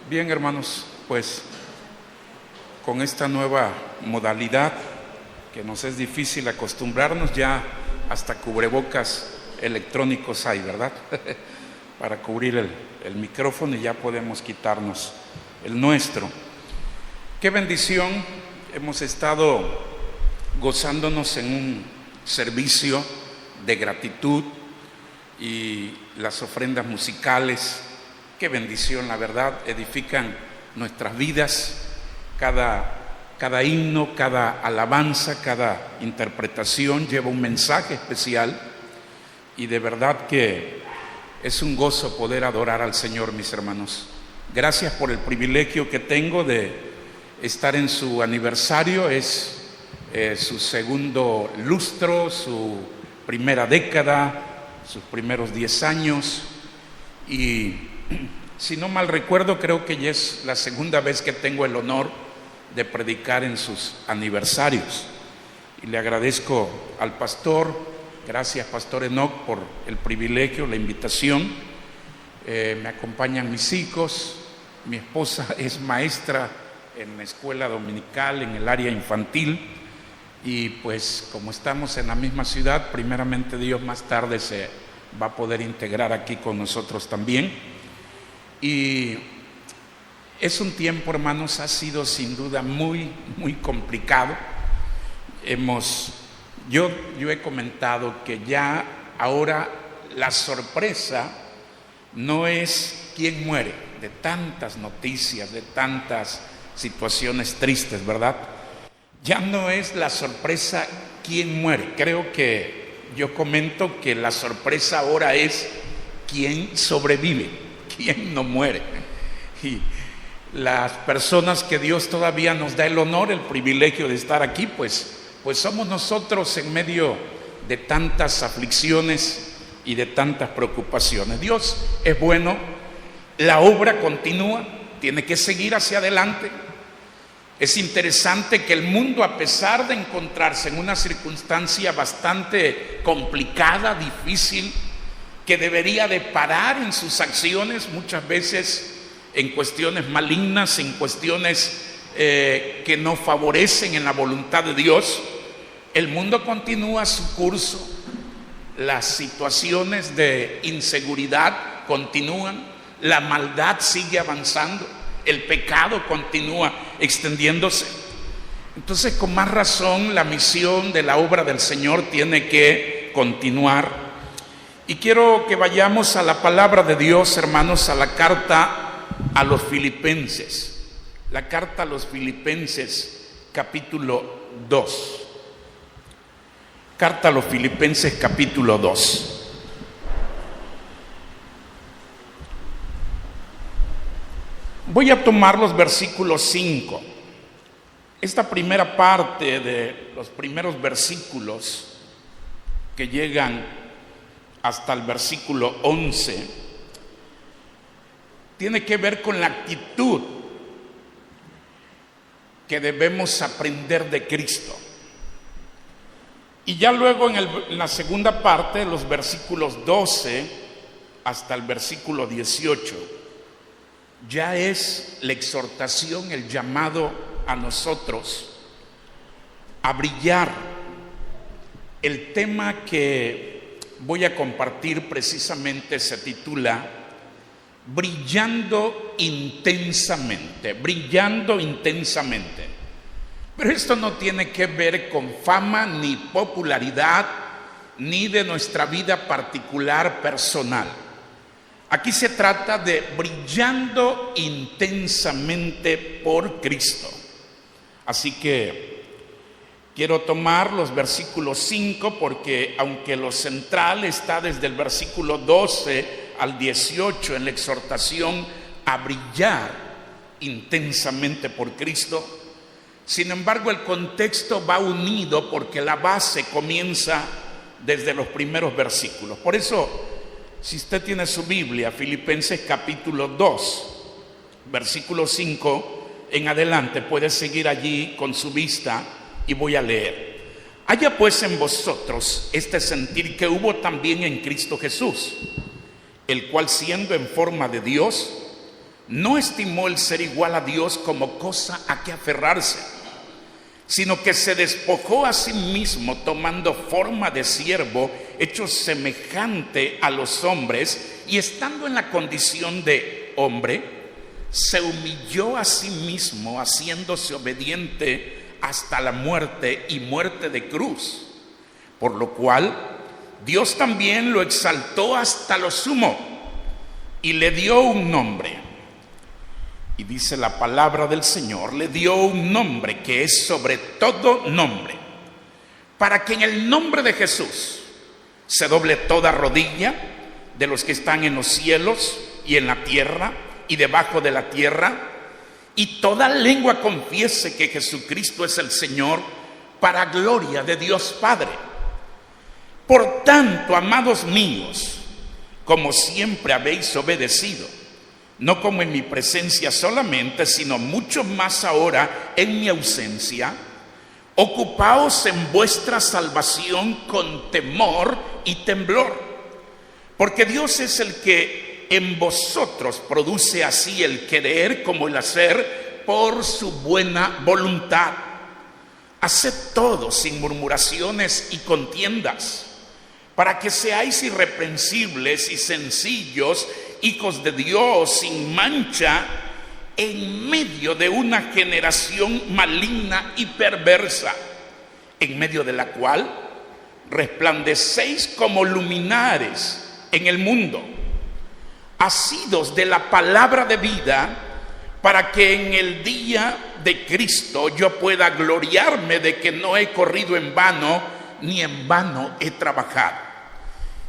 Bien, hermanos, pues con esta nueva modalidad que nos es difícil acostumbrarnos, ya hasta cubrebocas electrónicos hay, ¿verdad? Para cubrir el micrófono, y ya podemos quitarnos el nuestro. Qué bendición, hemos estado gozándonos en un servicio de gratitud y las ofrendas musicales. Qué bendición, la verdad, edifican nuestras vidas. Cada himno, cada alabanza, cada interpretación lleva un mensaje especial, y de verdad que es un gozo poder adorar al Señor, mis hermanos. Gracias por el privilegio que tengo de estar en su aniversario. Es su segundo lustro, su primera década, sus primeros 10 años, y si no mal recuerdo, creo que ya es la segunda vez que tengo el honor de predicar en sus aniversarios. Y le agradezco al pastor, gracias Pastor Enoch, por el privilegio, la invitación. Me acompañan mis hijos, mi esposa es maestra en la escuela dominical, en el área infantil, y pues como estamos en la misma ciudad, primeramente Dios más tarde se va a poder integrar aquí con nosotros también. Y es un tiempo, hermanos, ha sido sin duda muy complicado. Yo he comentado que ya ahora la sorpresa no es quién muere, de tantas noticias, de tantas situaciones tristes, ¿verdad? Ya no es la sorpresa quién muere. Creo que yo comento que la sorpresa ahora es quién sobrevive, quién no muere. Y las personas que Dios todavía nos da el honor, el privilegio de estar aquí, pues somos nosotros en medio de tantas aflicciones y de tantas preocupaciones. Dios es bueno, la obra continúa, tiene que seguir hacia adelante. Es interesante que el mundo, a pesar de encontrarse en una circunstancia bastante complicada, difícil, que debería de parar en sus acciones, muchas veces en cuestiones malignas, en cuestiones que no favorecen en la voluntad de Dios, el mundo continúa su curso. Las situaciones de inseguridad continúan, la maldad sigue avanzando, el pecado continúa extendiéndose. Entonces, con más razón, la misión de la obra del Señor tiene que continuar. Y quiero que vayamos a la palabra de Dios, hermanos, a la carta a los Filipenses. La carta a los Filipenses, capítulo 2. Carta a los Filipenses, capítulo 2. Voy a tomar los versículos 5. Esta primera parte de los primeros versículos que llegan hasta el versículo 11 tiene que ver con la actitud que debemos aprender de Cristo. Y ya luego en la segunda parte, los versículos 12 hasta el versículo 18, ya es la exhortación, el llamado a nosotros a brillar. El tema que voy a compartir precisamente se titula Brillando intensamente, brillando intensamente. Pero esto no tiene que ver con fama, ni popularidad, ni de nuestra vida particular personal. Aquí se trata de brillando intensamente por Cristo. Así que quiero tomar los versículos 5, porque aunque lo central está desde el versículo 12 al 18 en la exhortación a brillar intensamente por Cristo, sin embargo el contexto va unido, porque la base comienza desde los primeros versículos. Por eso, si usted tiene su Biblia, Filipenses capítulo 2, versículo 5 en adelante, puede seguir allí con su vista y voy a leer. Haya pues en vosotros este sentir que hubo también en Cristo Jesús, el cual, siendo en forma de Dios, no estimó el ser igual a Dios como cosa a que aferrarse, sino que se despojó a sí mismo, tomando forma de siervo, hecho semejante a los hombres, y estando en la condición de hombre, se humilló a sí mismo, haciéndose obediente hasta la muerte, y muerte de cruz, por lo cual Dios también lo exaltó hasta lo sumo y le dio un nombre. Y dice la palabra del Señor, le dio un nombre que es sobre todo nombre, para que en el nombre de Jesús se doble toda rodilla de los que están en los cielos y en la tierra y debajo de la tierra, y toda lengua confiese que Jesucristo es el Señor, para gloria de Dios Padre. Por tanto, amados míos, como siempre habéis obedecido, no como en mi presencia solamente, sino mucho más ahora en mi ausencia, ocupaos en vuestra salvación con temor y temblor, porque Dios es el que en vosotros produce así el querer como el hacer por su buena voluntad. Haced todo sin murmuraciones y contiendas, para que seáis irreprensibles y sencillos, hijos de Dios sin mancha, en medio de una generación maligna y perversa, en medio de la cual resplandecéis como luminares en el mundo, asidos de la palabra de vida, para que en el día de Cristo yo pueda gloriarme de que no he corrido en vano, ni en vano he trabajado.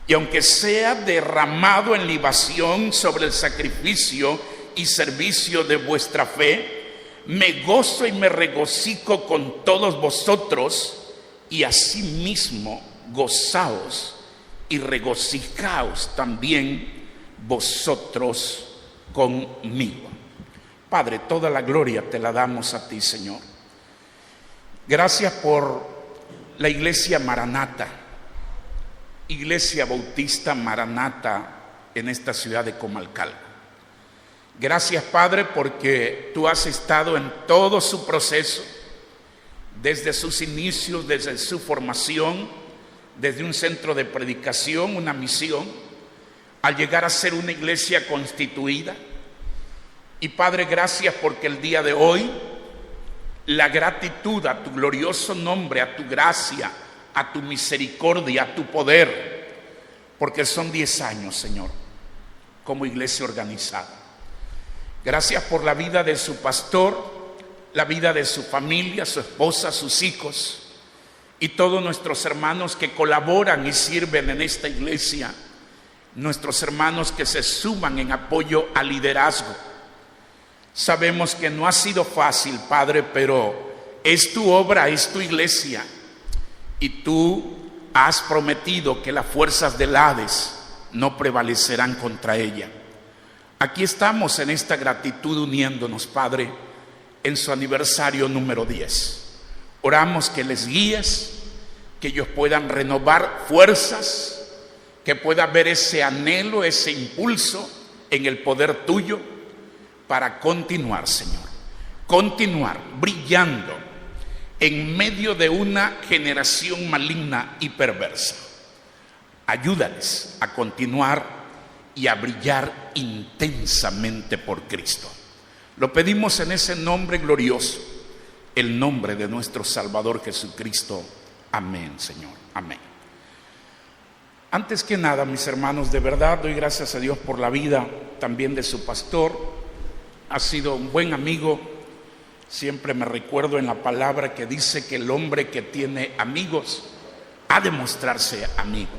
Y aunque sea derramado en libación sobre el sacrificio y servicio de vuestra fe, me gozo y me regocijo con todos vosotros, y asimismo gozaos y regocijaos también vosotros conmigo. Padre, toda la gloria te la damos a ti, Señor. Gracias por la iglesia Maranata, Iglesia Bautista Maranata en esta ciudad de Comalcalco. Gracias, Padre, porque tú has estado en todo su proceso, desde sus inicios, desde su formación, desde un centro de predicación, una misión, al llegar a ser una iglesia constituida. Y Padre, gracias porque el día de hoy la gratitud a tu glorioso nombre, a tu gracia, a tu misericordia, a tu poder, porque son 10 años, Señor, como iglesia organizada. Gracias por la vida de su pastor, la vida de su familia, su esposa, sus hijos y todos nuestros hermanos que colaboran y sirven en esta iglesia, nuestros hermanos que se suman en apoyo al liderazgo. Sabemos que no ha sido fácil, Padre, pero es tu obra, es tu iglesia. Y tú has prometido que las fuerzas del Hades no prevalecerán contra ella. Aquí estamos en esta gratitud uniéndonos, Padre, en su aniversario número 10. Oramos que les guíes, que ellos puedan renovar fuerzas, que pueda haber ese anhelo, ese impulso en el poder tuyo para continuar, Señor. Continuar brillando en medio de una generación maligna y perversa. Ayúdales a continuar y a brillar intensamente por Cristo. Lo pedimos en ese nombre glorioso, el nombre de nuestro Salvador Jesucristo. Amén, Señor. Amén. Antes que nada, mis hermanos, de verdad doy gracias a Dios por la vida también de su pastor. Ha sido un buen amigo. Siempre me recuerdo en la palabra que dice que el hombre que tiene amigos ha de mostrarse amigo.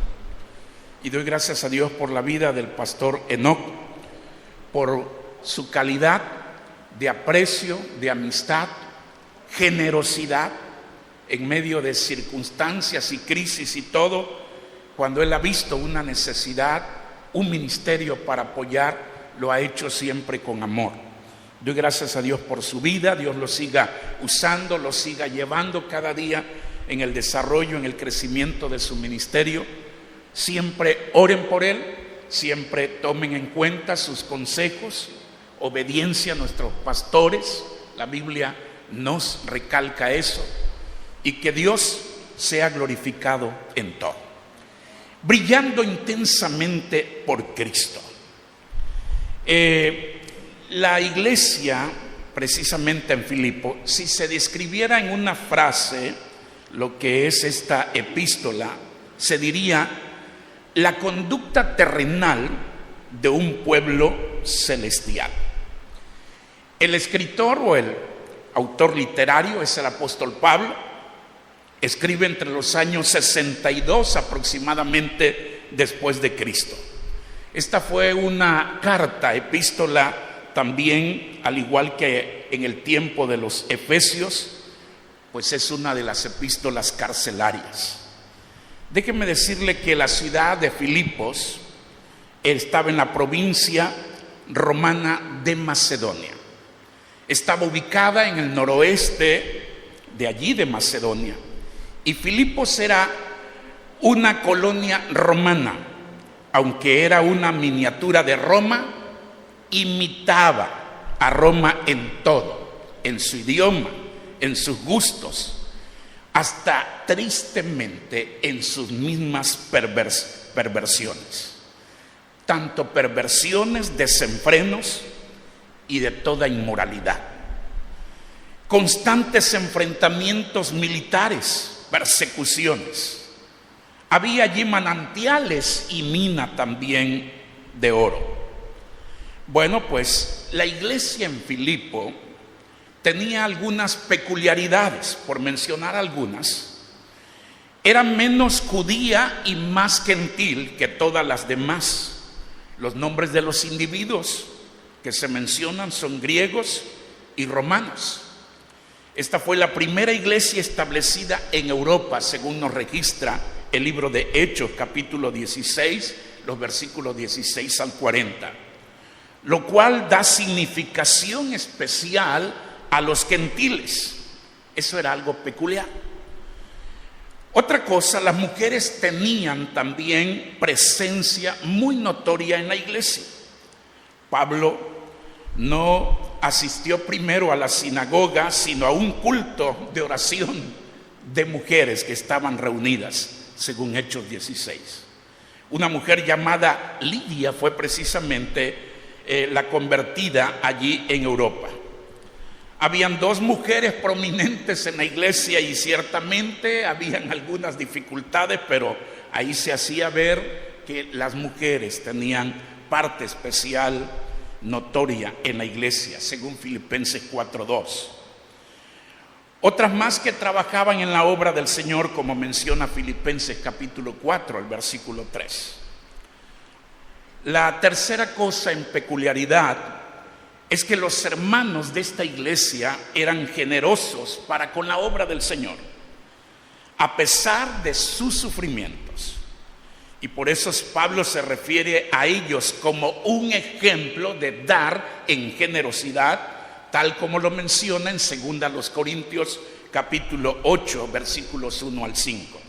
Y doy gracias a Dios por la vida del pastor Enoc, por su calidad de aprecio, de amistad, generosidad en medio de circunstancias y crisis y todo. Cuando él ha visto una necesidad, un ministerio para apoyar, lo ha hecho siempre con amor. Doy gracias a Dios por su vida. Dios lo siga usando, lo siga llevando cada día en el desarrollo, en el crecimiento de su ministerio. Siempre oren por él, siempre tomen en cuenta sus consejos, obediencia a nuestros pastores. La Biblia nos recalca eso, y que Dios sea glorificado en todo, brillando intensamente por Cristo. La iglesia, precisamente en Filipo, si se describiera en una frase lo que es esta epístola, se diría: la conducta terrenal de un pueblo celestial. El escritor o el autor literario es el apóstol Pablo. Escribe entre los años 62 aproximadamente después de Cristo. Esta fue una carta, epístola también, al igual que en el tiempo de los Efesios, pues es una de las epístolas carcelarias. Déjeme decirle que la ciudad de Filipos estaba en la provincia romana de Macedonia. Estaba ubicada en el noroeste de allí, de Macedonia. Y Filipos era una colonia romana, aunque era una miniatura de Roma, imitaba a Roma en todo, en su idioma, en sus gustos, hasta tristemente en sus mismas perversiones. Tanto perversiones, desenfrenos y de toda inmoralidad. Constantes enfrentamientos militares, persecuciones. Había allí manantiales y mina también de oro. Bueno, pues la iglesia en Filipo tenía algunas peculiaridades, por mencionar algunas. Era menos judía y más gentil que todas las demás. Los nombres de los individuos que se mencionan son griegos y romanos. Esta fue la primera iglesia establecida en Europa, según nos registra el libro de Hechos, capítulo 16, los versículos 16 al 40, lo cual da significación especial a los gentiles. Eso era algo peculiar. Otra cosa, las mujeres tenían también presencia muy notoria en la iglesia. Pablo no asistió primero a la sinagoga, sino a un culto de oración de mujeres que estaban reunidas, según Hechos 16. Una mujer llamada Lidia fue precisamente la convertida allí en Europa. Habían dos mujeres prominentes en la iglesia y ciertamente habían algunas dificultades, pero ahí se hacía ver que las mujeres tenían parte especial notoria en la iglesia, según Filipenses 4:2. Otras más que trabajaban en la obra del Señor, como menciona Filipenses capítulo 4, el versículo 3. La tercera cosa en peculiaridad es que los hermanos de esta iglesia eran generosos para con la obra del Señor, a pesar de sus sufrimientos. Y por eso Pablo se refiere a ellos como un ejemplo de dar en generosidad, tal como lo menciona en 2 Corintios capítulo 8, versículos 1 al 5.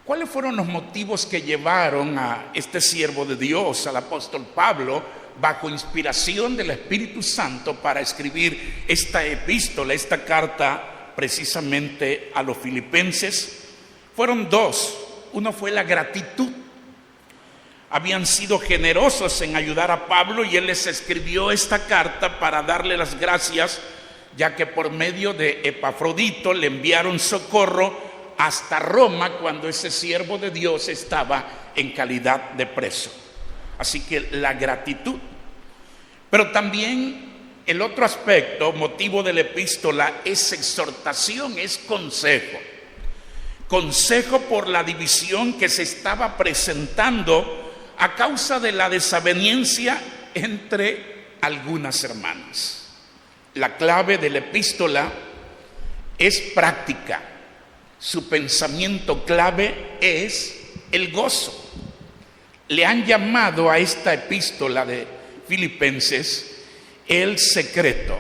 ¿Cuáles fueron los motivos que llevaron a este siervo de Dios, al apóstol Pablo, bajo inspiración del Espíritu Santo, para escribir esta epístola, esta carta precisamente a los filipenses? Fueron dos. Uno fue la gratitud. Habían sido generosos en ayudar a Pablo y él les escribió esta carta para darle las gracias, ya que por medio de Epafrodito le enviaron socorro hasta Roma cuando ese siervo de Dios estaba en calidad de preso. Así que la gratitud. Pero también el otro aspecto, motivo de la epístola, es exhortación, es consejo. Consejo por la división que se estaba presentando a causa de la desaveniencia entre algunas hermanas. La clave de la epístola es práctica. Su pensamiento clave es el gozo. Le han llamado a esta epístola de Filipenses el secreto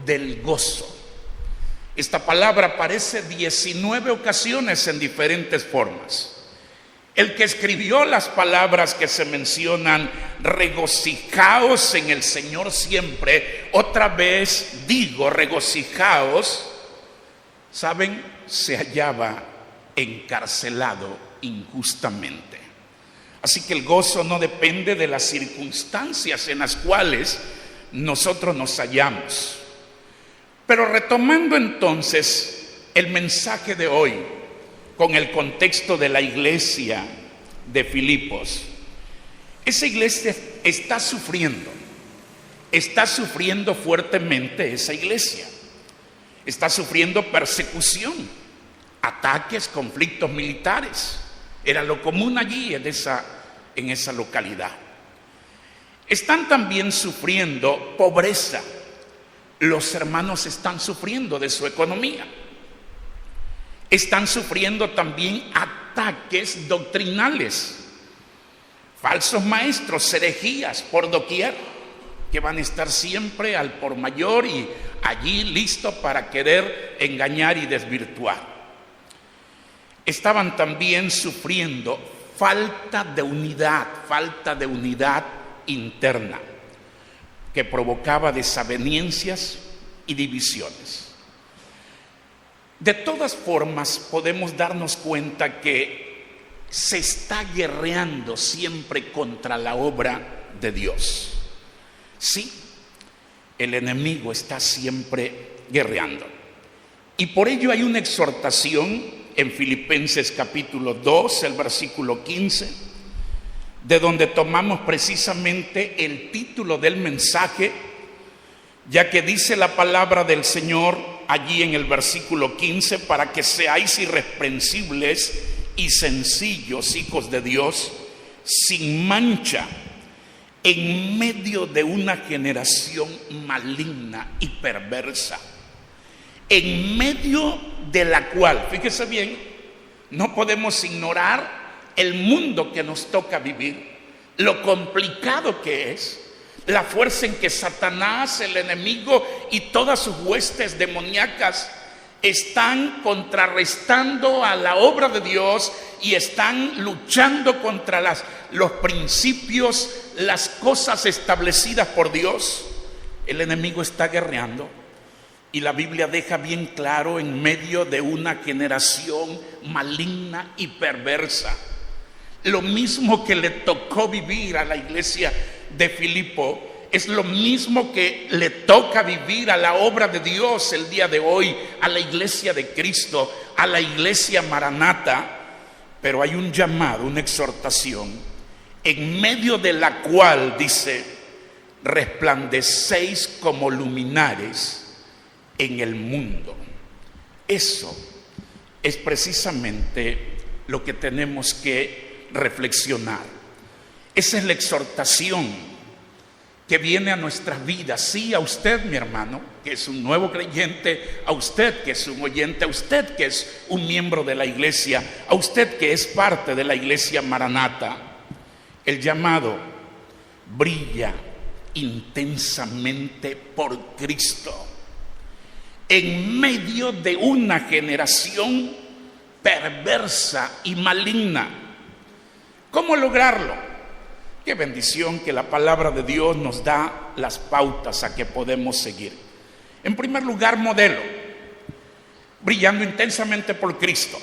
del gozo. Esta palabra aparece 19 ocasiones en diferentes formas. El que escribió las palabras que se mencionan, regocijaos en el Señor siempre, otra vez digo, regocijaos, ¿saben? Se hallaba encarcelado injustamente. Así que el gozo no depende de las circunstancias en las cuales nosotros nos hallamos. Pero retomando entonces el mensaje de hoy con el contexto de la iglesia de Filipos, esa iglesia está sufriendo fuertemente esa iglesia. Está sufriendo persecución, ataques, conflictos militares. Era lo común allí en esa localidad. Están también sufriendo pobreza. Los hermanos están sufriendo de su economía. Están sufriendo también ataques doctrinales. Falsos maestros, herejías por doquier, que van a estar siempre al por mayor y allí listos para querer engañar y desvirtuar. Estaban también sufriendo falta de unidad interna, que provocaba desavenencias y divisiones. De todas formas, podemos darnos cuenta que se está guerreando siempre contra la obra de Dios. Sí, el enemigo está siempre guerreando. Y por ello hay una exhortación en Filipenses capítulo 2, el versículo 15, de donde tomamos precisamente el título del mensaje, ya que dice la palabra del Señor allí en el versículo 15, para que seáis irreprensibles y sencillos, hijos de Dios, sin mancha, en medio de una generación maligna y perversa, en medio de la cual, fíjese bien, no podemos ignorar el mundo que nos toca vivir, lo complicado que es, la fuerza en que Satanás, el enemigo y todas sus huestes demoníacas están contrarrestando a la obra de Dios y están luchando contra los principios, las cosas establecidas por Dios. El enemigo está guerreando y la Biblia deja bien claro, en medio de una generación maligna y perversa. Lo mismo que le tocó vivir a la iglesia de Filipo es lo mismo que le toca vivir a la obra de Dios el día de hoy, a la iglesia de Cristo, a la iglesia Maranata. Pero hay un llamado, una exhortación, en medio de la cual dice: resplandecéis como luminares en el mundo. Eso es precisamente lo que tenemos que reflexionar. Esa es la exhortación que viene a nuestras vidas. Sí, a usted, mi hermano, que es un nuevo creyente, a usted que es un oyente, a usted que es un miembro de la iglesia, a usted que es parte de la iglesia Maranata. El llamado: brilla intensamente por Cristo en medio de una generación perversa y maligna. ¿Cómo lograrlo? Qué bendición que la palabra de Dios nos da las pautas a que podemos seguir. En primer lugar, modelo, brillando intensamente por Cristo.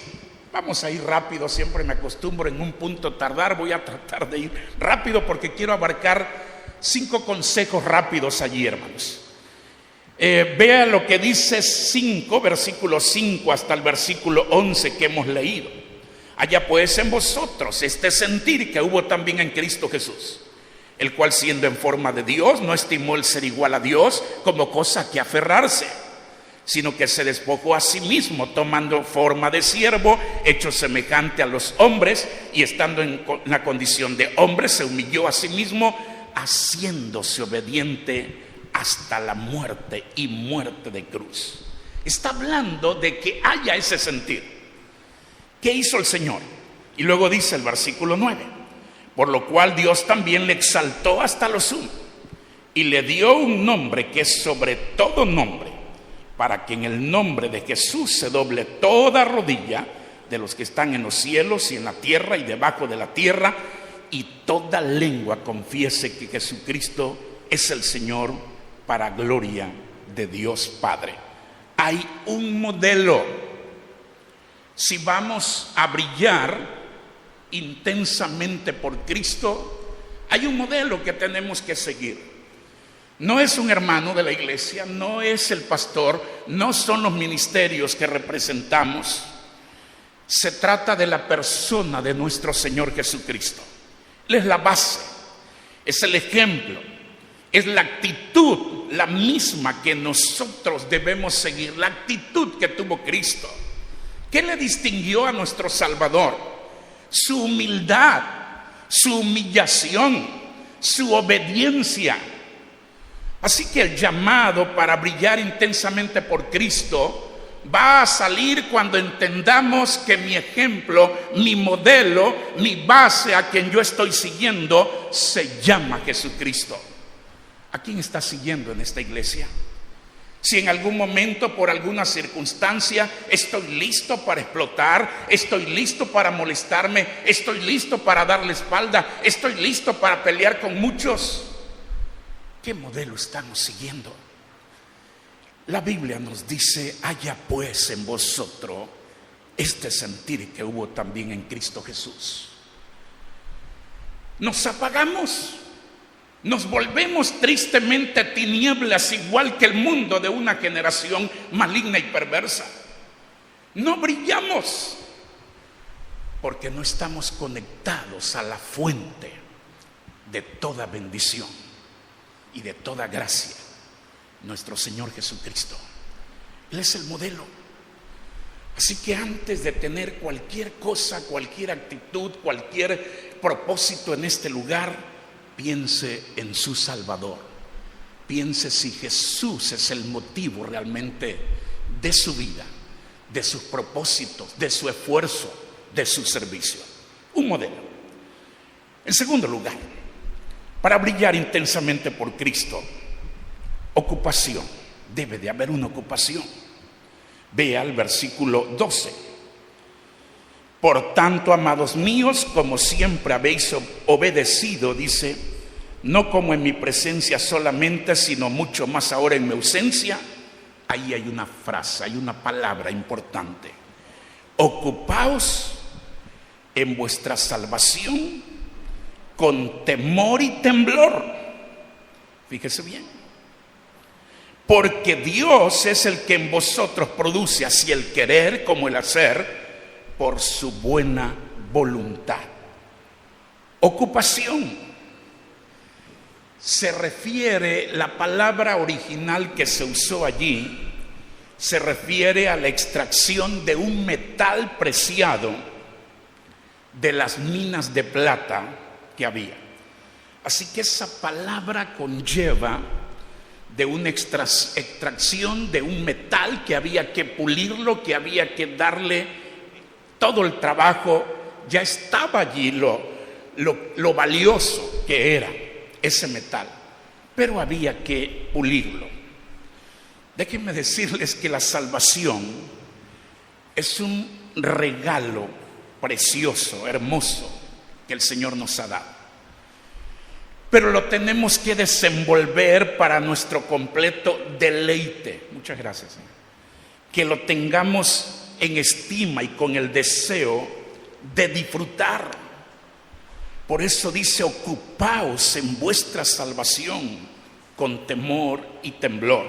Vamos a ir rápido, siempre me acostumbro en un punto tardar, voy a tratar de ir rápido porque quiero abarcar 5 consejos rápidos allí, hermanos. Vea lo que dice 5, versículo 5 hasta el versículo 11 que hemos leído. Haya pues en vosotros este sentir que hubo también en Cristo Jesús, el cual siendo en forma de Dios, no estimó el ser igual a Dios como cosa que aferrarse, sino que se despojó a sí mismo, tomando forma de siervo, hecho semejante a los hombres, y estando en la condición de hombre, se humilló a sí mismo, haciéndose obediente hasta la muerte y muerte de cruz. Está hablando de que haya ese sentir. ¿Qué hizo el Señor? Y luego dice el versículo 9: por lo cual Dios también le exaltó hasta lo sumo y le dio un nombre que es sobre todo nombre, para que en el nombre de Jesús se doble toda rodilla de los que están en los cielos y en la tierra y debajo de la tierra, y toda lengua confiese que Jesucristo es el Señor, para gloria de Dios Padre. Hay un modelo. Si vamos a brillar intensamente por Cristo, hay un modelo que tenemos que seguir. No es un hermano de la iglesia, no es el pastor, no son los ministerios que representamos. Se trata de la persona de nuestro Señor Jesucristo. Él es la base, es el ejemplo, es la actitud, la misma que nosotros debemos seguir, la actitud que tuvo Cristo. ¿Qué le distinguió a nuestro Salvador? Su humildad, su humillación, su obediencia. Así que el llamado para brillar intensamente por Cristo va a salir cuando entendamos que mi ejemplo, mi modelo, mi base, a quien yo estoy siguiendo, se llama Jesucristo. ¿A quién está siguiendo en esta iglesia? Si en algún momento, por alguna circunstancia, estoy listo para explotar, estoy listo para molestarme, estoy listo para darle espalda, estoy listo para pelear con muchos, ¿qué modelo estamos siguiendo? La Biblia nos dice: haya pues en vosotros este sentir que hubo también en Cristo Jesús. Nos apagamos, nos volvemos tristemente tinieblas, igual que el mundo de una generación maligna y perversa. No brillamos porque no estamos conectados a la fuente de toda bendición y de toda gracia, nuestro Señor Jesucristo. Él es el modelo. Así que antes de tener cualquier cosa, cualquier actitud, cualquier propósito en este lugar, piense en su Salvador. Piense si Jesús es el motivo realmente de su vida, de sus propósitos, de su esfuerzo, de su servicio. Un modelo. En segundo lugar, para brillar intensamente por Cristo, ocupación. Debe de haber una ocupación. Vea el versículo 12. Por tanto, amados míos, como siempre habéis obedecido, dice, no como en mi presencia solamente, sino mucho más ahora en mi ausencia. Ahí hay una frase, hay una palabra importante. Ocupaos en vuestra salvación con temor y temblor. Fíjese bien. Porque Dios es el que en vosotros produce así el querer como el hacer por su buena voluntad. Ocupación. Se refiere, la palabra original que se usó allí, se refiere a la extracción de un metal preciado de las minas de plata que había. Así que esa palabra conlleva de una extracción de un metal que había que pulirlo, que había que darle todo el trabajo. Ya estaba allí lo valioso que era ese metal, pero había que pulirlo. Déjenme decirles que la salvación es un regalo precioso, hermoso, que el Señor nos ha dado. Pero lo tenemos que desenvolver para nuestro completo deleite. Muchas gracias, Señor. Que lo tengamos en estima y con el deseo de disfrutar. Por eso dice: ocupaos en vuestra salvación con temor y temblor.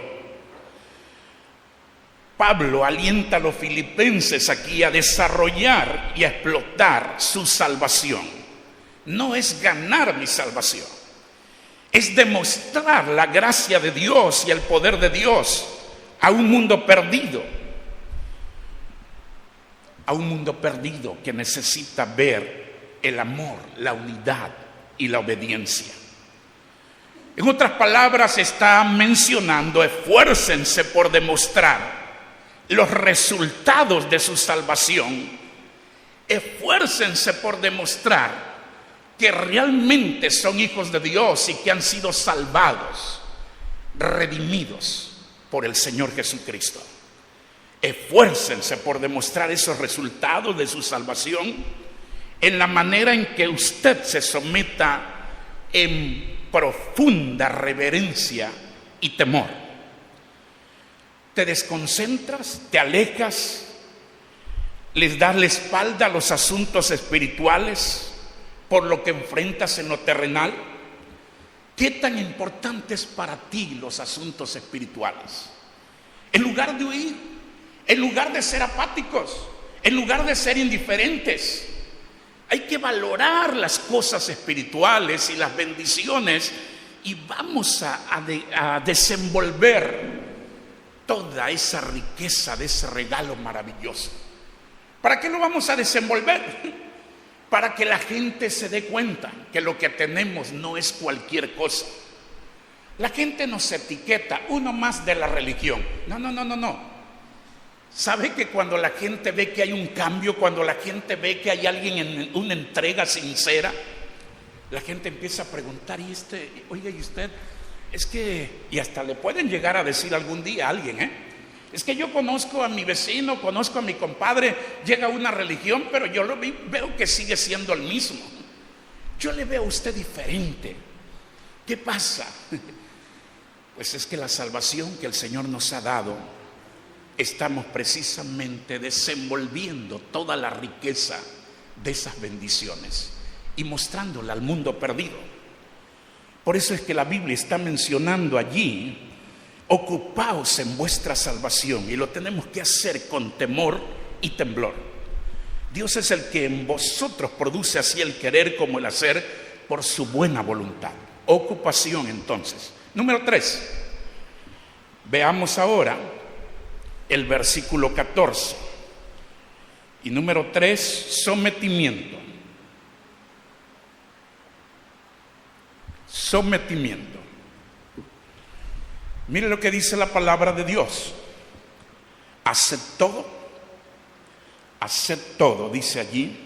Pablo alienta a los filipenses aquí a desarrollar y a explotar su salvación. No es ganar mi salvación, es demostrar la gracia de Dios y el poder de Dios a un mundo perdido. A un mundo perdido que necesita ver el amor, la unidad y la obediencia. En otras palabras, está mencionando: esfuércense por demostrar los resultados de su salvación. Esfuércense por demostrar que realmente son hijos de Dios y que han sido salvados, redimidos por el Señor Jesucristo. Esfuércense por demostrar esos resultados de su salvación en la manera en que usted se someta en profunda reverencia y temor. Te desconcentras, te alejas, les das la espalda a los asuntos espirituales por lo que enfrentas en lo terrenal. ¿Qué tan importante es para ti los asuntos espirituales? En lugar de huir, en lugar de ser apáticos, en lugar de ser indiferentes, hay que valorar las cosas espirituales y las bendiciones y vamos a desenvolver toda esa riqueza de ese regalo maravilloso. ¿Para qué lo vamos a desenvolver? Para que la gente se dé cuenta que lo que tenemos no es cualquier cosa. La gente nos etiqueta, uno más de la religión. No. ¿Sabe que cuando la gente ve que hay un cambio, cuando la gente ve que hay alguien en una entrega sincera, la gente empieza a preguntar, oiga, ¿y usted? Es que, y hasta le pueden llegar a decir algún día a alguien, es que yo conozco a mi vecino, conozco a mi compadre, llega a una religión, pero yo veo que sigue siendo el mismo. Yo le veo a usted diferente. ¿Qué pasa? Pues es que la salvación que el Señor nos ha dado, estamos precisamente desenvolviendo toda la riqueza de esas bendiciones y mostrándola al mundo perdido. Por eso es que la Biblia está mencionando allí: ocupaos en vuestra salvación, y lo tenemos que hacer con temor y temblor. Dios es el que en vosotros produce así el querer como el hacer por su buena voluntad. Ocupación, entonces. Número 3. Veamos ahora el versículo 14. Y número 3, sometimiento. Sometimiento. Mire lo que dice la palabra de Dios. Haced todo, dice allí,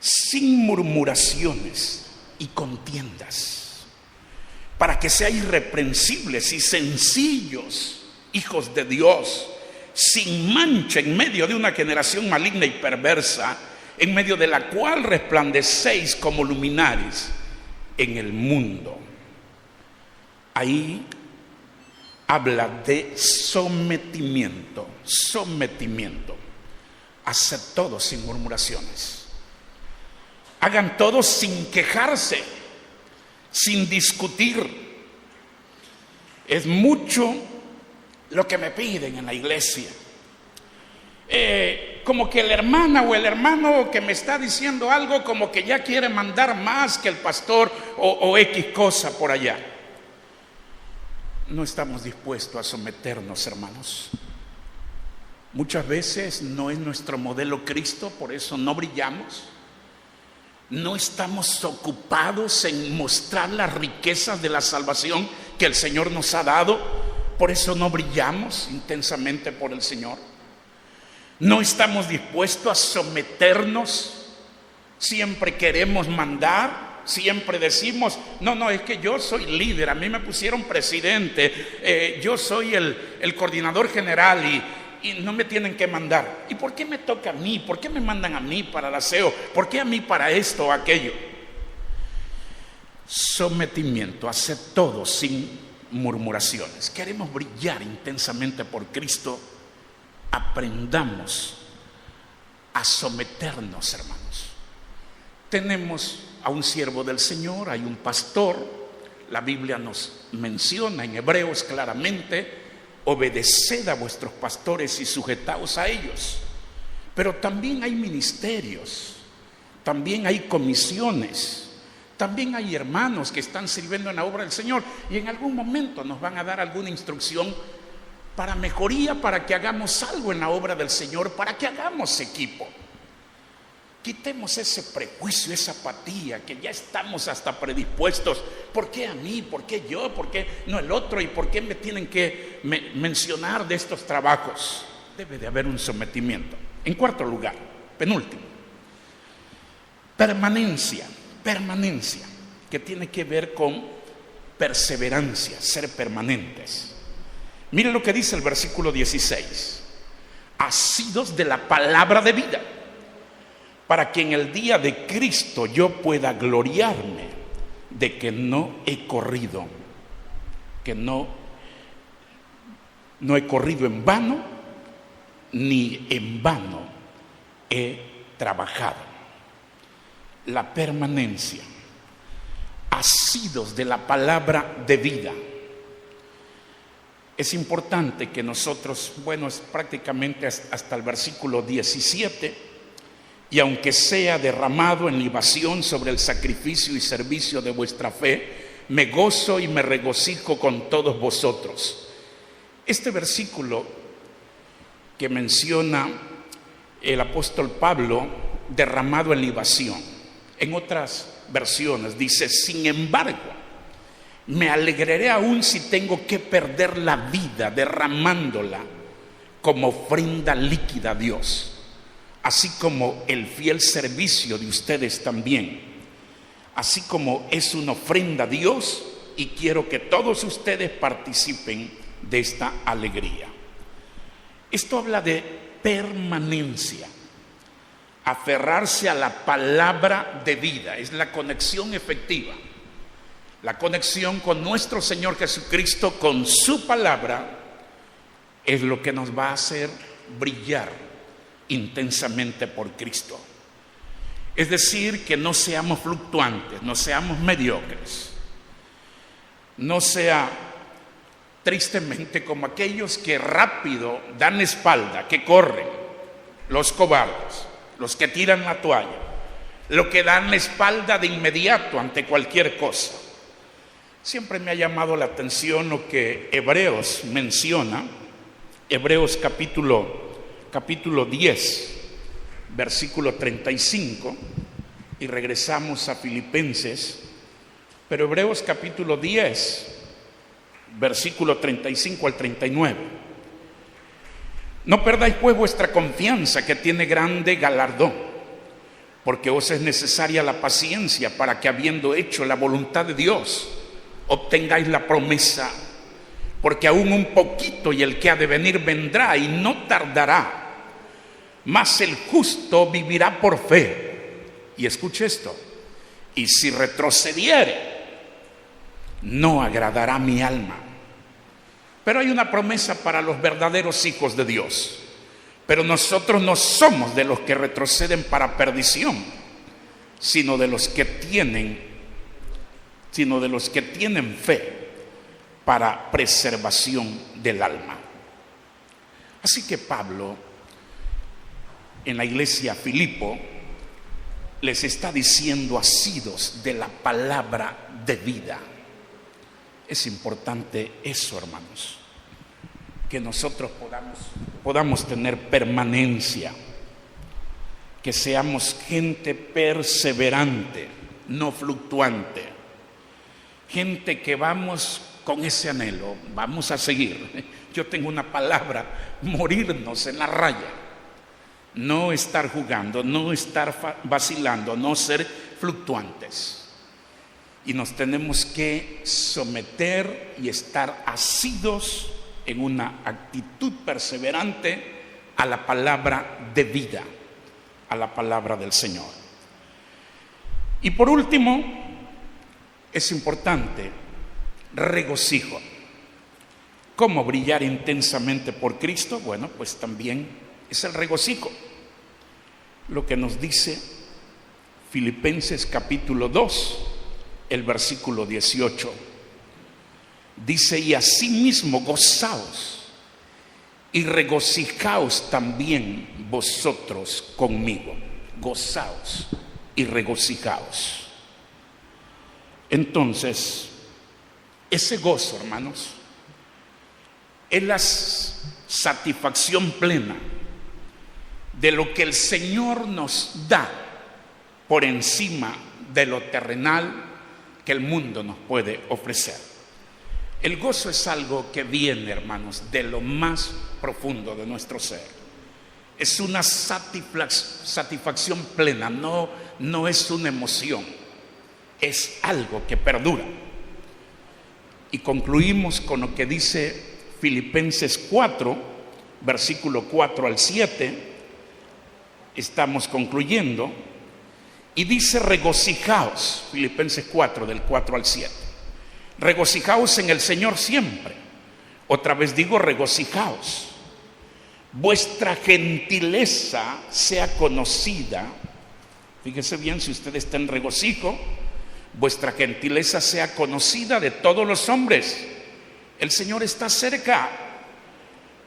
sin murmuraciones y contiendas, para que seáis irreprensibles y sencillos, hijos de Dios, sin mancha en medio de una generación maligna y perversa, en medio de la cual resplandecéis como luminares en el mundo. Ahí habla de sometimiento. Haced todo sin murmuraciones. Hagan todo sin quejarse, sin discutir. Es mucho lo que me piden en la iglesia. Como que la hermana o el hermano que me está diciendo algo, como que ya quiere mandar más que el pastor o X cosa por allá. No estamos dispuestos a someternos, hermanos. Muchas veces no es nuestro modelo Cristo, por eso no brillamos. No estamos ocupados en mostrar las riquezas de la salvación que el Señor nos ha dado, por eso no brillamos intensamente por el Señor. No estamos dispuestos a someternos. Siempre queremos mandar, siempre decimos, no, es que yo soy líder, a mí me pusieron presidente, yo soy el coordinador general y no me tienen que mandar. ¿Y por qué me toca a mí? ¿Por qué me mandan a mí para el aseo? ¿Por qué a mí para esto o aquello? Sometimiento, haced todo sin murmuraciones. Queremos brillar intensamente por Cristo. Aprendamos a someternos, hermanos. Tenemos a un siervo del Señor, hay un pastor. La Biblia nos menciona en Hebreos claramente: obedeced a vuestros pastores y sujetaos a ellos. Pero también hay ministerios, también hay comisiones, también hay hermanos que están sirviendo en la obra del Señor y en algún momento nos van a dar alguna instrucción para mejoría, para que hagamos algo en la obra del Señor, para que hagamos equipo. Quitemos ese prejuicio, esa apatía, que ya estamos hasta predispuestos. ¿Por qué a mí? ¿Por qué yo? ¿Por qué no el otro? ¿Y por qué me tienen que mencionar de estos trabajos? Debe de haber un sometimiento. En cuarto lugar, penúltimo, permanencia, que tiene que ver con perseverancia, ser permanentes. Miren lo que dice el versículo 16. asidos de la palabra de vida, para que en el día de Cristo yo pueda gloriarme de que no he corrido, que no he corrido en vano, ni en vano he trabajado. La permanencia, asidos de la palabra de vida. Es importante que nosotros, bueno, es prácticamente hasta el versículo 17, y aunque sea derramado en libación sobre el sacrificio y servicio de vuestra fe, me gozo y me regocijo con todos vosotros. Este versículo que menciona el apóstol Pablo, derramado en libación, en otras versiones dice: sin embargo, me alegraré aún si tengo que perder la vida derramándola como ofrenda líquida a Dios, así como el fiel servicio de ustedes también, así como es una ofrenda a Dios, y quiero que todos ustedes participen de esta alegría. Esto habla de permanencia, aferrarse a la palabra de vida, es la conexión efectiva, la conexión con nuestro Señor Jesucristo, con su palabra, es lo que nos va a hacer brillar intensamente por Cristo. Es decir, que no seamos fluctuantes, no seamos mediocres, no sea tristemente como aquellos que rápido dan espalda, que corren, los cobardes, los que tiran la toalla, los que dan la espalda de inmediato ante cualquier cosa. Siempre me ha llamado la atención lo que Hebreos menciona, Hebreos capítulo 10, versículo 35, y regresamos a Filipenses, pero Hebreos capítulo 10, versículo 35 al 39. No perdáis pues vuestra confianza, que tiene grande galardón, porque os es necesaria la paciencia, para que, habiendo hecho la voluntad de Dios, obtengáis la promesa. Porque aún un poquito y el que ha de venir vendrá y no tardará, mas el justo vivirá por fe. Y escuche esto: y si retrocediere, no agradará mi alma. Pero hay una promesa para los verdaderos hijos de Dios. Pero nosotros no somos de los que retroceden para perdición, sino de los que tienen fe para preservación del alma. Así que Pablo, en la iglesia Filipo, les está diciendo: asidos de la palabra de vida. Es importante eso, hermanos, que nosotros podamos tener permanencia, que seamos gente perseverante, no fluctuante, gente que vamos con ese anhelo, vamos a seguir. Yo tengo una palabra: morirnos en la raya, no estar jugando, no estar vacilando, no ser fluctuantes. Y nos tenemos que someter y estar asidos en una actitud perseverante a la palabra de vida, a la palabra del Señor. Y por último, es importante, regocijo. ¿Cómo brillar intensamente por Cristo? Bueno, pues también es el regocijo. Lo que nos dice Filipenses capítulo 2, el versículo 18. Dice: y asimismo gozaos y regocijaos también vosotros conmigo. Gozaos y regocijaos. Entonces, ese gozo, hermanos, es la satisfacción plena de lo que el Señor nos da por encima de lo terrenal que el mundo nos puede ofrecer. El gozo es algo que viene, hermanos, de lo más profundo de nuestro ser. Es una satisfacción plena, no es una emoción, es algo que perdura. Y concluimos con lo que dice Filipenses 4, versículo 4 al 7, estamos concluyendo, y dice: regocijaos, Filipenses 4, del 4 al 7. Regocijaos en el Señor siempre. Otra vez digo, regocijaos. Vuestra gentileza sea conocida. Fíjese bien, si usted está en regocijo, vuestra gentileza sea conocida de todos los hombres. El Señor está cerca.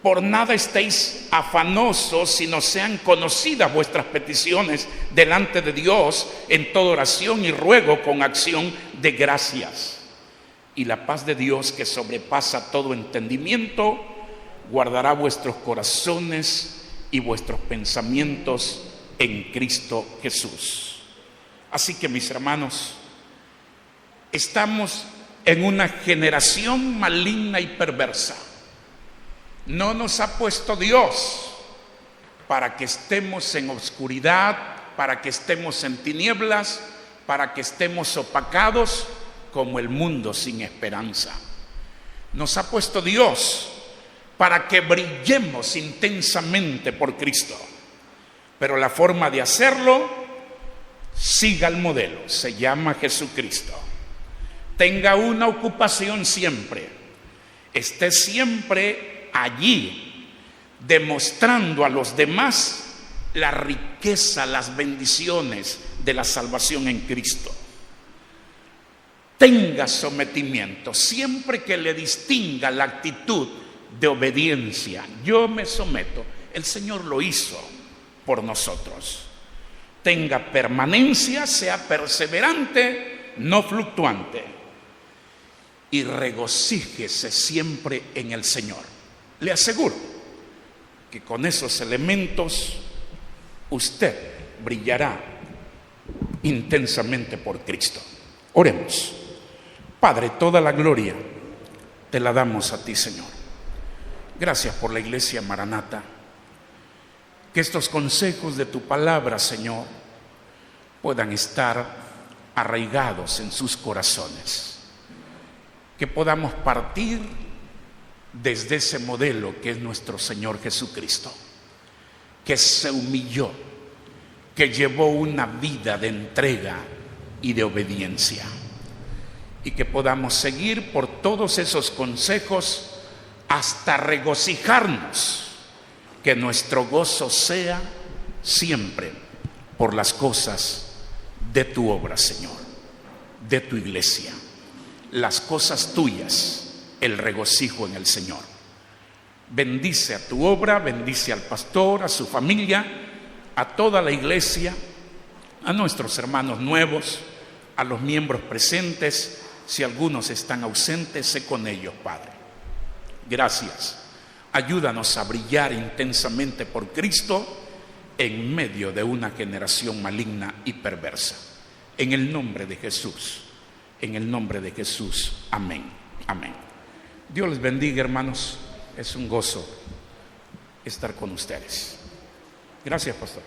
Por nada estéis afanosos, sino sean conocidas vuestras peticiones delante de Dios en toda oración y ruego con acción de gracias. Y la paz de Dios, que sobrepasa todo entendimiento, guardará vuestros corazones y vuestros pensamientos en Cristo Jesús. Así que, mis hermanos, estamos en una generación maligna y perversa. No nos ha puesto Dios para que estemos en oscuridad, para que estemos en tinieblas, para que estemos opacados como el mundo sin esperanza. Nos ha puesto Dios para que brillemos intensamente por Cristo. Pero la forma de hacerlo, siga el modelo, se llama Jesucristo. Tenga una ocupación siempre, esté siempre allí, demostrando a los demás la riqueza, las bendiciones de la salvación en Cristo. Tenga sometimiento, siempre que le distinga la actitud de obediencia. Yo me someto, el Señor lo hizo por nosotros. Tenga permanencia, sea perseverante, no fluctuante, y regocíjese siempre en el Señor. Le aseguro que con esos elementos usted brillará intensamente por Cristo. Oremos. Padre, toda la gloria te la damos a ti, Señor. Gracias por la iglesia Maranata. Que estos consejos de tu palabra, Señor, puedan estar arraigados en sus corazones. Que podamos partir desde ese modelo que es nuestro Señor Jesucristo, que se humilló, que llevó una vida de entrega y de obediencia, y que podamos seguir por todos esos consejos hasta regocijarnos, que nuestro gozo sea siempre por las cosas de tu obra, Señor, de tu iglesia, las cosas tuyas, el regocijo en el Señor. Bendice a tu obra, bendice al pastor, a su familia, a toda la iglesia, a nuestros hermanos nuevos, a los miembros presentes. Si algunos están ausentes, sé con ellos, Padre. Gracias. Ayúdanos a brillar intensamente por Cristo en medio de una generación maligna y perversa. En el nombre de Jesús, en el nombre de Jesús. Amén. Amén. Dios les bendiga, hermanos. Es un gozo estar con ustedes. Gracias, pastor.